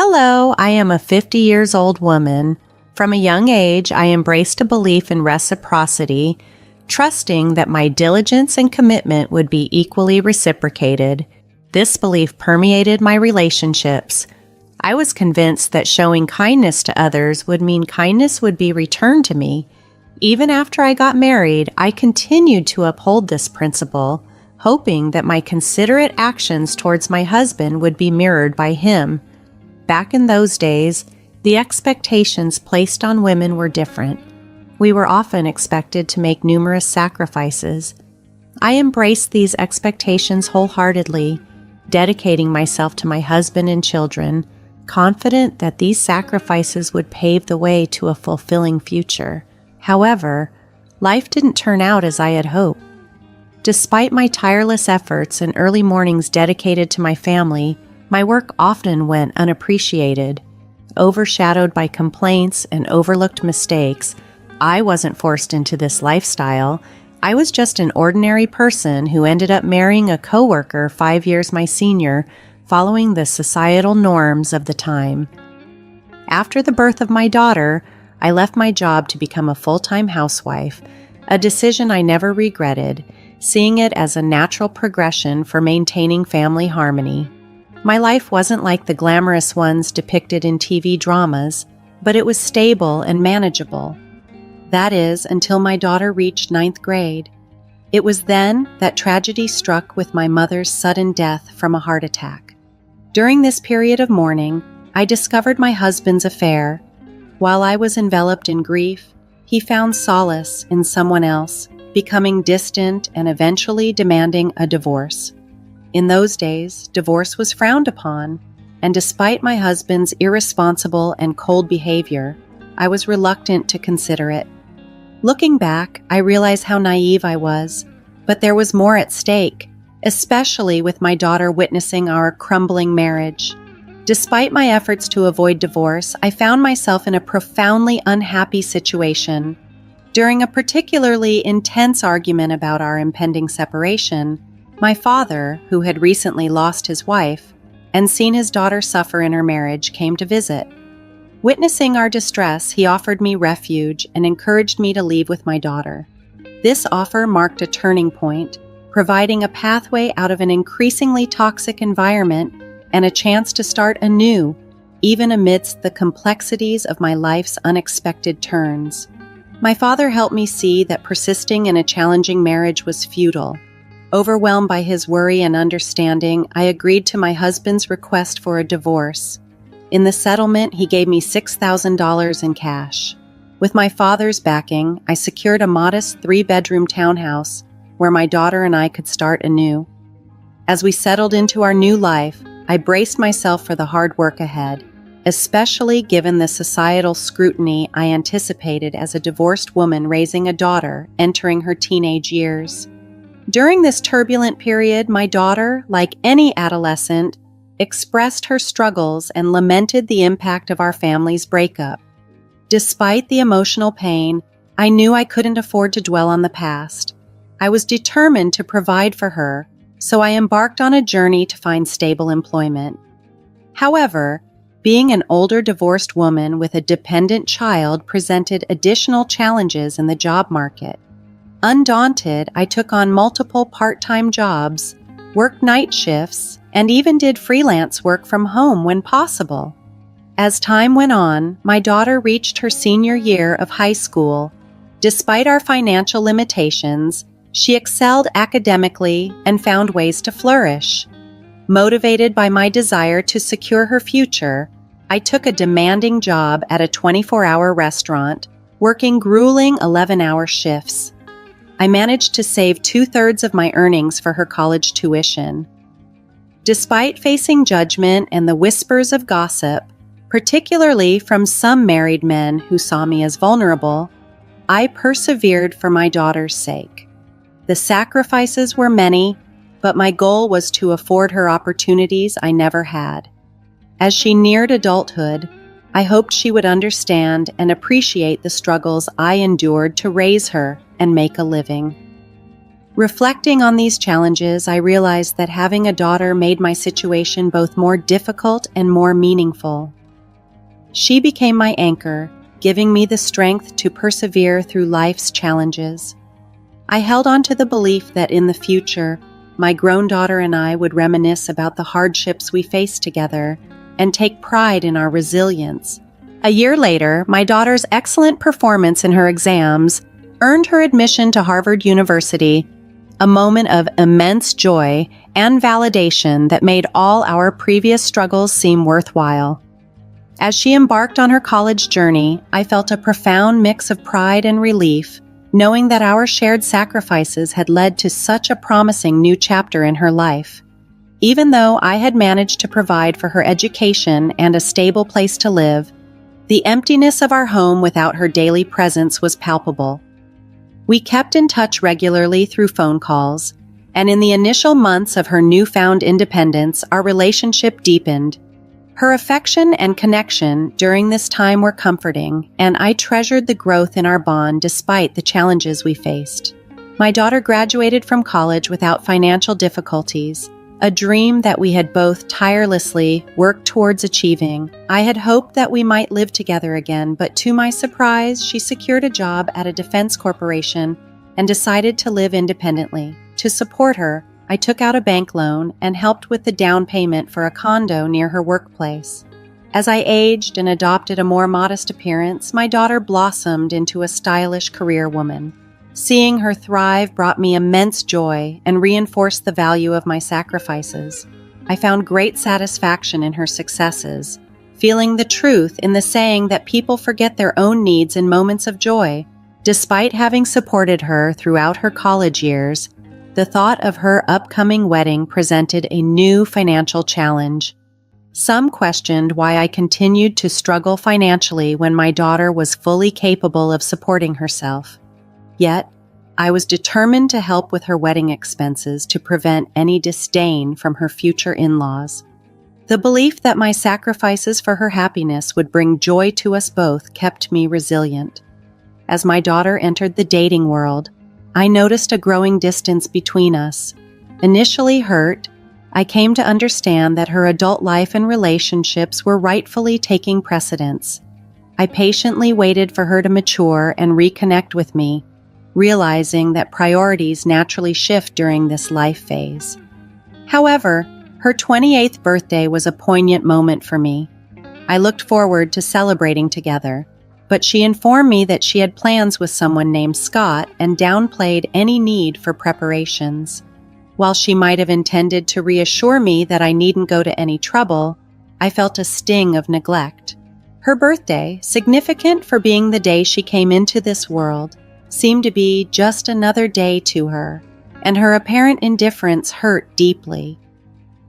Hello, I am a 50 years old woman. From a young age, I embraced a belief in reciprocity, trusting that my diligence and commitment would be equally reciprocated. This belief permeated my relationships. I was convinced that showing kindness to others would mean kindness would be returned to me. Even after I got married, I continued to uphold this principle, hoping that my considerate actions towards my husband would be mirrored by him. Back in those days, the expectations placed on women were different. We were often expected to make numerous sacrifices. I embraced these expectations wholeheartedly, dedicating myself to my husband and children, confident that these sacrifices would pave the way to a fulfilling future. However, life didn't turn out as I had hoped. Despite my tireless efforts and early mornings dedicated to my family, my work often went unappreciated. Overshadowed by complaints and overlooked mistakes, I wasn't forced into this lifestyle. I was just an ordinary person who ended up marrying a coworker 5 years my senior, following the societal norms of the time. After the birth of my daughter, I left my job to become a full-time housewife, a decision I never regretted, seeing it as a natural progression for maintaining family harmony. My life wasn't like the glamorous ones depicted in TV dramas, but it was stable and manageable. That is, until my daughter reached 9th grade. It was then that tragedy struck with my mother's sudden death from a heart attack. During this period of mourning, I discovered my husband's affair. While I was enveloped in grief, he found solace in someone else, becoming distant and eventually demanding a divorce. In those days, divorce was frowned upon, and despite my husband's irresponsible and cold behavior, I was reluctant to consider it. Looking back, I realize how naive I was, but there was more at stake, especially with my daughter witnessing our crumbling marriage. Despite my efforts to avoid divorce, I found myself in a profoundly unhappy situation. During a particularly intense argument about our impending separation, my father, who had recently lost his wife and seen his daughter suffer in her marriage, came to visit. Witnessing our distress, he offered me refuge and encouraged me to leave with my daughter. This offer marked a turning point, providing a pathway out of an increasingly toxic environment and a chance to start anew, even amidst the complexities of my life's unexpected turns. My father helped me see that persisting in a challenging marriage was futile. Overwhelmed by his worry and understanding, I agreed to my husband's request for a divorce. In the settlement, he gave me $6,000 in cash. With my father's backing, I secured a modest 3-bedroom townhouse where my daughter and I could start anew. As we settled into our new life, I braced myself for the hard work ahead, especially given the societal scrutiny I anticipated as a divorced woman raising a daughter entering her teenage years. During this turbulent period, my daughter, like any adolescent, expressed her struggles and lamented the impact of our family's breakup. Despite the emotional pain, I knew I couldn't afford to dwell on the past. I was determined to provide for her, so I embarked on a journey to find stable employment. However, being an older divorced woman with a dependent child presented additional challenges in the job market. Undaunted, I took on multiple part-time jobs, worked night shifts, and even did freelance work from home when possible. As time went on, my daughter reached her senior year of high school. Despite our financial limitations, she excelled academically and found ways to flourish. Motivated by my desire to secure her future, I took a demanding job at a 24-hour restaurant, working grueling 11-hour shifts. I managed to save 2/3 of my earnings for her college tuition. Despite facing judgment and the whispers of gossip, particularly from some married men who saw me as vulnerable, I persevered for my daughter's sake. The sacrifices were many, but my goal was to afford her opportunities I never had. As she neared adulthood, I hoped she would understand and appreciate the struggles I endured to raise her and make a living. Reflecting on these challenges, I realized that having a daughter made my situation both more difficult and more meaningful. She became my anchor, giving me the strength to persevere through life's challenges. I held on to the belief that in the future, my grown daughter and I would reminisce about the hardships we faced together and take pride in our resilience. A year later, my daughter's excellent performance in her exams earned her admission to Harvard University, a moment of immense joy and validation that made all our previous struggles seem worthwhile. As she embarked on her college journey, I felt a profound mix of pride and relief, knowing that our shared sacrifices had led to such a promising new chapter in her life. Even though I had managed to provide for her education and a stable place to live, the emptiness of our home without her daily presence was palpable. We kept in touch regularly through phone calls, and in the initial months of her newfound independence, our relationship deepened. Her affection and connection during this time were comforting, and I treasured the growth in our bond despite the challenges we faced. My daughter graduated from college without financial difficulties, a dream that we had both tirelessly worked towards achieving. I had hoped that we might live together again, but to my surprise, she secured a job at a defense corporation and decided to live independently. To support her, I took out a bank loan and helped with the down payment for a condo near her workplace. As I aged and adopted a more modest appearance, my daughter blossomed into a stylish career woman. Seeing her thrive brought me immense joy and reinforced the value of my sacrifices. I found great satisfaction in her successes, feeling the truth in the saying that people forget their own needs in moments of joy. Despite having supported her throughout her college years, the thought of her upcoming wedding presented a new financial challenge. Some questioned why I continued to struggle financially when my daughter was fully capable of supporting herself. Yet, I was determined to help with her wedding expenses to prevent any disdain from her future in-laws. The belief that my sacrifices for her happiness would bring joy to us both kept me resilient. As my daughter entered the dating world, I noticed a growing distance between us. Initially hurt, I came to understand that her adult life and relationships were rightfully taking precedence. I patiently waited for her to mature and reconnect with me, realizing that priorities naturally shift during this life phase. However, her 28th birthday was a poignant moment for me. I looked forward to celebrating together, but she informed me that she had plans with someone named Scott and downplayed any need for preparations. While she might have intended to reassure me that I needn't go to any trouble, I felt a sting of neglect. Her birthday, significant for being the day she came into this world, seemed to be just another day to her, and her apparent indifference hurt deeply.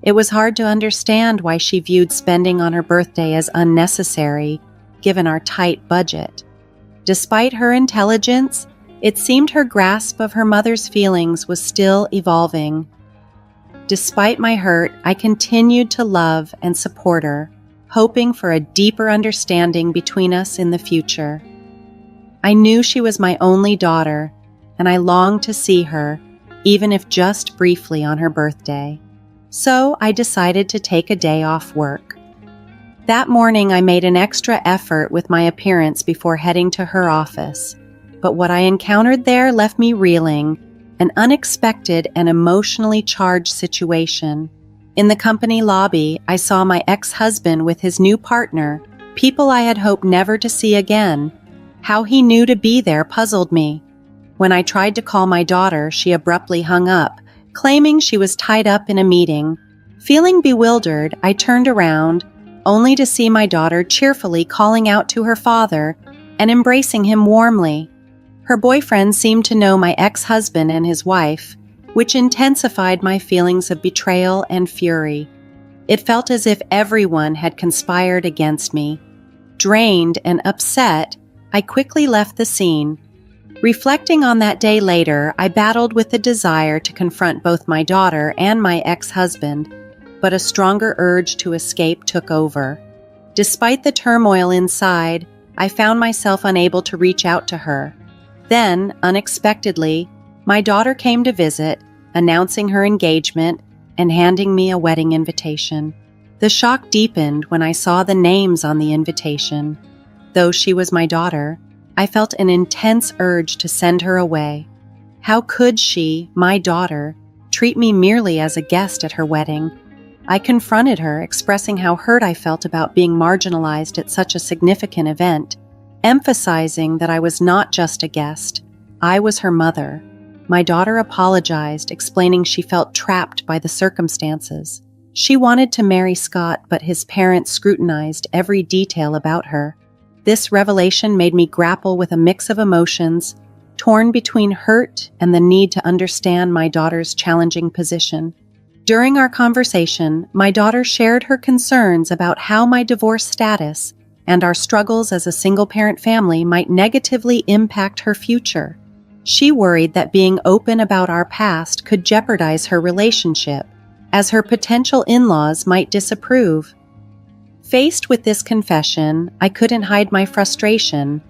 It was hard to understand why she viewed spending on her birthday as unnecessary, given our tight budget. Despite her intelligence, it seemed her grasp of her mother's feelings was still evolving. Despite my hurt, I continued to love and support her, hoping for a deeper understanding between us in the future. I knew she was my only daughter, and I longed to see her, even if just briefly on her birthday. So I decided to take a day off work. That morning, I made an extra effort with my appearance before heading to her office, but what I encountered there left me reeling, an unexpected and emotionally charged situation. In the company lobby, I saw my ex-husband with his new partner, people I had hoped never to see again. How he knew to be there puzzled me. When I tried to call my daughter, she abruptly hung up, claiming she was tied up in a meeting. Feeling bewildered, I turned around, only to see my daughter cheerfully calling out to her father and embracing him warmly. Her boyfriend seemed to know my ex-husband and his wife, which intensified my feelings of betrayal and fury. It felt as if everyone had conspired against me. Drained and upset, I quickly left the scene. Reflecting on that day later, I battled with the desire to confront both my daughter and my ex-husband, but a stronger urge to escape took over. Despite the turmoil inside, I found myself unable to reach out to her. Then, unexpectedly, My daughter came to visit, announcing her engagement and handing me a wedding invitation. The shock deepened when I saw the names on the invitation. Though she was my daughter, I felt an intense urge to send her away. How could she, my daughter, treat me merely as a guest at her wedding? I confronted her, expressing how hurt I felt about being marginalized at such a significant event, emphasizing that I was not just a guest. I was her mother. My daughter apologized, explaining she felt trapped by the circumstances. She wanted to marry Scott, but his parents scrutinized every detail about her. This revelation made me grapple with a mix of emotions, torn between hurt and the need to understand my daughter's challenging position. During our conversation, my daughter shared her concerns about how my divorce status and our struggles as a single-parent family might negatively impact her future. She worried that being open about our past could jeopardize her relationship, as her potential in-laws might disapprove. Faced with this confession, I couldn't hide my frustration.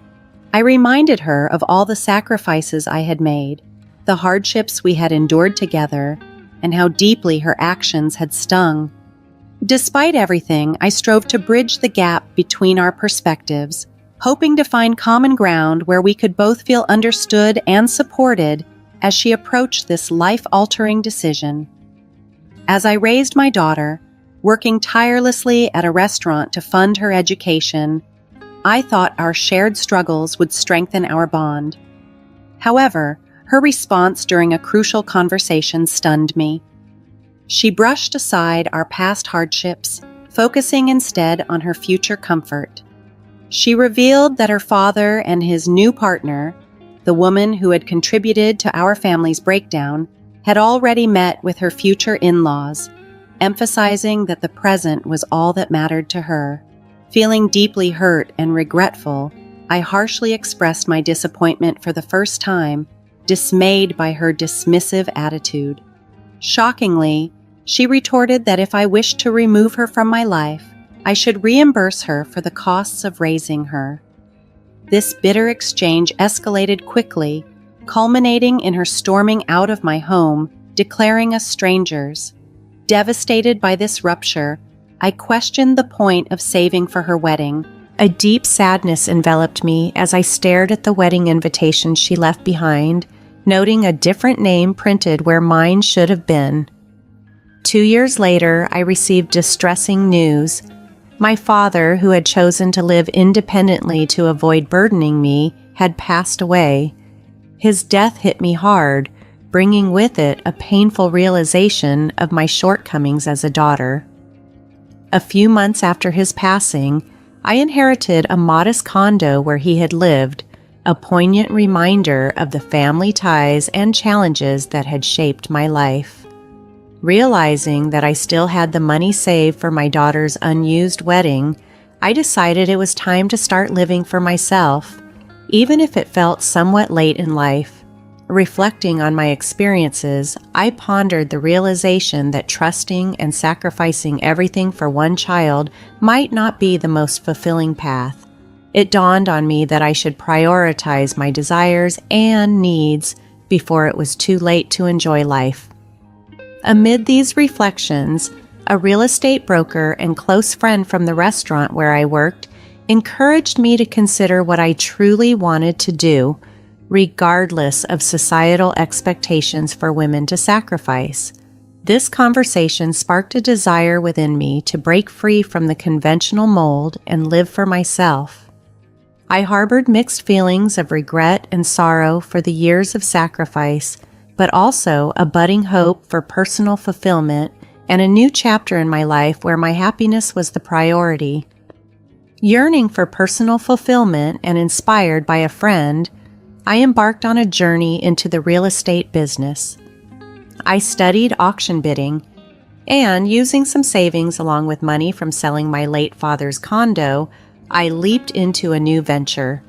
I reminded her of all the sacrifices I had made, the hardships we had endured together, and how deeply her actions had stung. Despite everything, I strove to bridge the gap between our perspectives, hoping to find common ground where we could both feel understood and supported as she approached this life-altering decision. As I raised my daughter, working tirelessly at a restaurant to fund her education, I thought our shared struggles would strengthen our bond. However, her response during a crucial conversation stunned me. She brushed aside our past hardships, focusing instead on her future comfort. She revealed that her father and his new partner, the woman who had contributed to our family's breakdown, had already met with her future in-laws, emphasizing that the present was all that mattered to her. Feeling deeply hurt and regretful, I harshly expressed my disappointment for the first time, dismayed by her dismissive attitude. Shockingly, she retorted that if I wished to remove her from my life, I should reimburse her for the costs of raising her. This bitter exchange escalated quickly, culminating in her storming out of my home, declaring us strangers. Devastated by this rupture, I questioned the point of saving for her wedding. A deep sadness enveloped me as I stared at the wedding invitation she left behind, noting a different name printed where mine should have been. 2 years later, I received distressing news. My father, who had chosen to live independently to avoid burdening me, had passed away. His death hit me hard, bringing with it a painful realization of my shortcomings as a daughter. A few months after his passing, I inherited a modest condo where he had lived, a poignant reminder of the family ties and challenges that had shaped my life. Realizing that I still had the money saved for my daughter's unused wedding, I decided it was time to start living for myself, even if it felt somewhat late in life. Reflecting on my experiences, I pondered the realization that trusting and sacrificing everything for one child might not be the most fulfilling path. It dawned on me that I should prioritize my desires and needs before it was too late to enjoy life. Amid these reflections, a real estate broker and close friend from the restaurant where I worked encouraged me to consider what I truly wanted to do, regardless of societal expectations for women to sacrifice. This conversation sparked a desire within me to break free from the conventional mold and live for myself. I harbored mixed feelings of regret and sorrow for the years of sacrifice, but also a budding hope for personal fulfillment and a new chapter in my life where my happiness was the priority. Yearning for personal fulfillment and inspired by a friend, I embarked on a journey into the real estate business. I studied auction bidding, and using some savings along with money from selling my late father's condo, I leaped into a new venture.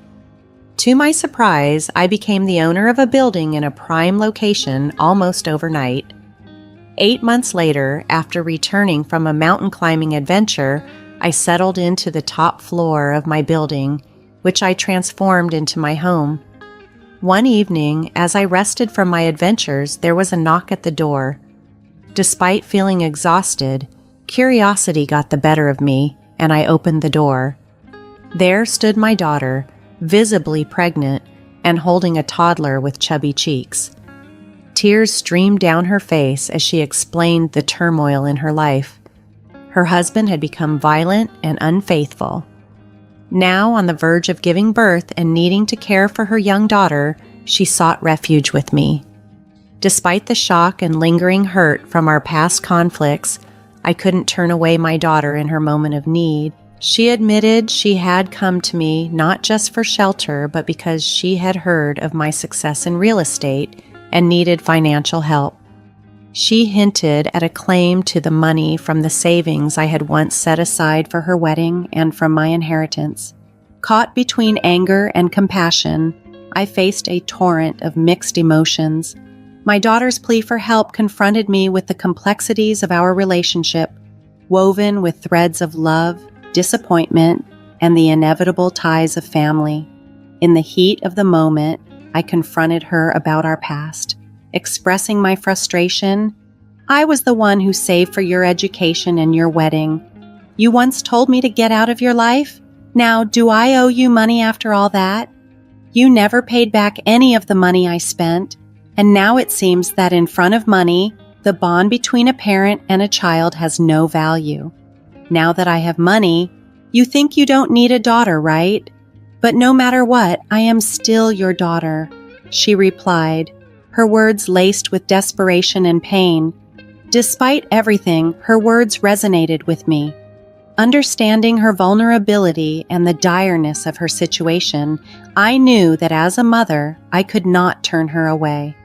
To my surprise, I became the owner of a building in a prime location almost overnight. 8 months later, after returning from a mountain climbing adventure, I settled into the top floor of my building, which I transformed into my home. One evening, as I rested from my adventures, there was a knock at the door. Despite feeling exhausted, curiosity got the better of me, and I opened the door. There stood my daughter, visibly pregnant and holding a toddler with chubby cheeks. Tears streamed down her face as she explained the turmoil in her life. Her husband had become violent and unfaithful. Now, on the verge of giving birth and needing to care for her young daughter, she sought refuge with me. Despite the shock and lingering hurt from our past conflicts, I couldn't turn away my daughter in her moment of need. She admitted she had come to me not just for shelter, but because she had heard of my success in real estate and needed financial help. She hinted at a claim to the money from the savings I had once set aside for her wedding and from my inheritance. Caught between anger and compassion, I faced a torrent of mixed emotions. My daughter's plea for help confronted me with the complexities of our relationship, woven with threads of love, disappointment, and the inevitable ties of family. In the heat of the moment, I confronted her about our past, expressing my frustration. I was the one who saved for your education and your wedding. You once told me to get out of your life. Now, do I owe you money after all that? You never paid back any of the money I spent, and now it seems that in front of money, the bond between a parent and a child has no value. Now that I have money, you think you don't need a daughter, right? But no matter what, I am still your daughter, she replied, her words laced with desperation and pain. Despite everything, her words resonated with me. Understanding her vulnerability and the direness of her situation, I knew that as a mother, I could not turn her away.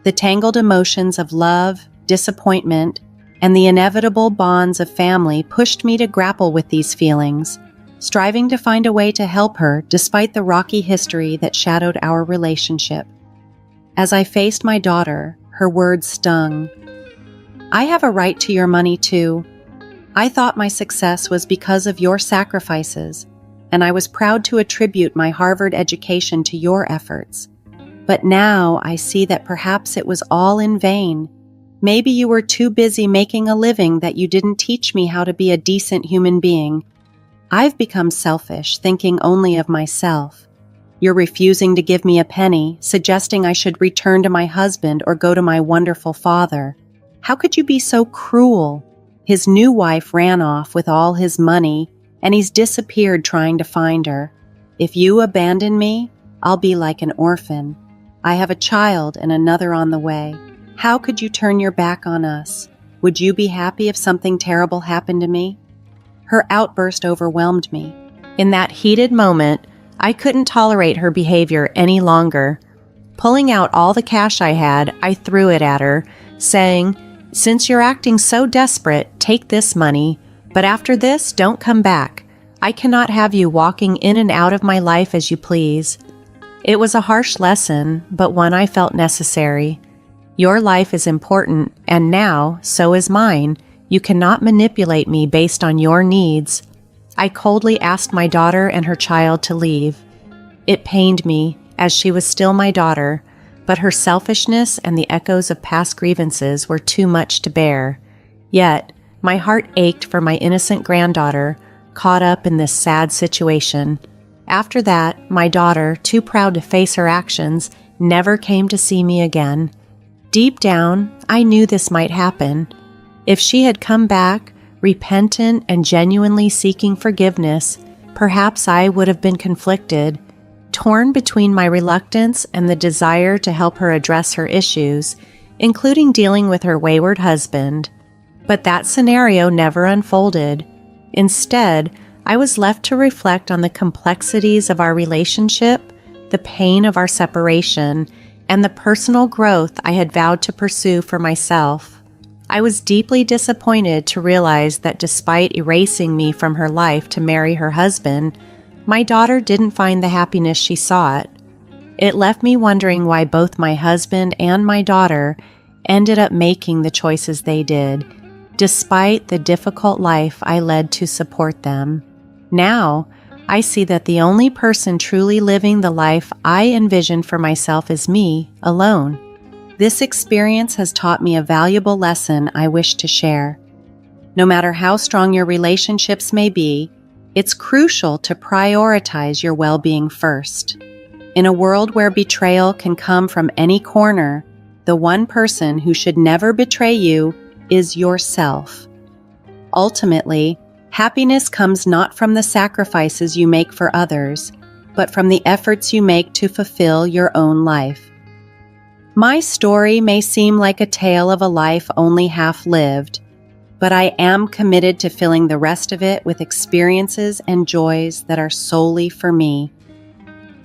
The tangled emotions of love, disappointment, and the inevitable bonds of family pushed me to grapple with these feelings, striving to find a way to help her despite the rocky history that shadowed our relationship. As I faced my daughter, her words stung. I have a right to your money too. I thought my success was because of your sacrifices, and I was proud to attribute my Harvard education to your efforts. But now I see that perhaps it was all in vain. Maybe you were too busy making a living that you didn't teach me how to be a decent human being. I've become selfish, thinking only of myself. You're refusing to give me a penny, suggesting I should return to my husband or go to my wonderful father. How could you be so cruel? His new wife ran off with all his money, and he's disappeared trying to find her. If you abandon me, I'll be like an orphan. I have a child and another on the way. How could you turn your back on us? Would you be happy if something terrible happened to me? Her outburst overwhelmed me. In that heated moment, I couldn't tolerate her behavior any longer. Pulling out all the cash I had, I threw it at her, saying, "Since you're acting so desperate, take this money, but after this, don't come back. I cannot have you walking in and out of my life as you please." It was a harsh lesson, but one I felt necessary. Your life is important, and now, so is mine. You cannot manipulate me based on your needs. I coldly asked my daughter and her child to leave. It pained me, as she was still my daughter, but her selfishness and the echoes of past grievances were too much to bear. Yet, my heart ached for my innocent granddaughter, caught up in this sad situation. After that, my daughter, too proud to face her actions, never came to see me again. Deep down, I knew this might happen. If she had come back, repentant and genuinely seeking forgiveness, perhaps I would have been conflicted, torn between my reluctance and the desire to help her address her issues, including dealing with her wayward husband. But that scenario never unfolded. Instead, I was left to reflect on the complexities of our relationship, the pain of our separation, and the personal growth I had vowed to pursue for myself. I was deeply disappointed to realize that despite erasing me from her life to marry her husband, my daughter didn't find the happiness she sought. It left me wondering why both my husband and my daughter ended up making the choices they did, despite the difficult life I led to support them. Now, I see that the only person truly living the life I envision for myself is me, alone. This experience has taught me a valuable lesson I wish to share. No matter how strong your relationships may be, it's crucial to prioritize your well-being first. In a world where betrayal can come from any corner, the one person who should never betray you is yourself. Ultimately, happiness comes not from the sacrifices you make for others, but from the efforts you make to fulfill your own life. My story may seem like a tale of a life only half lived, but I am committed to filling the rest of it with experiences and joys that are solely for me.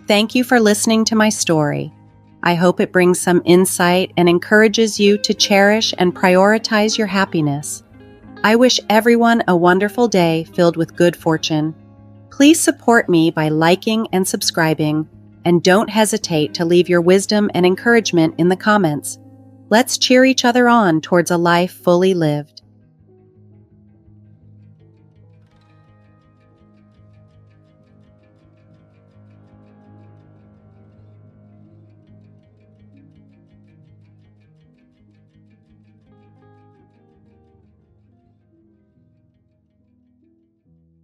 Thank you for listening to my story. I hope it brings some insight and encourages you to cherish and prioritize your happiness. I wish everyone a wonderful day filled with good fortune. Please support me by liking and subscribing, and don't hesitate to leave your wisdom and encouragement in the comments. Let's cheer each other on towards a life fully lived.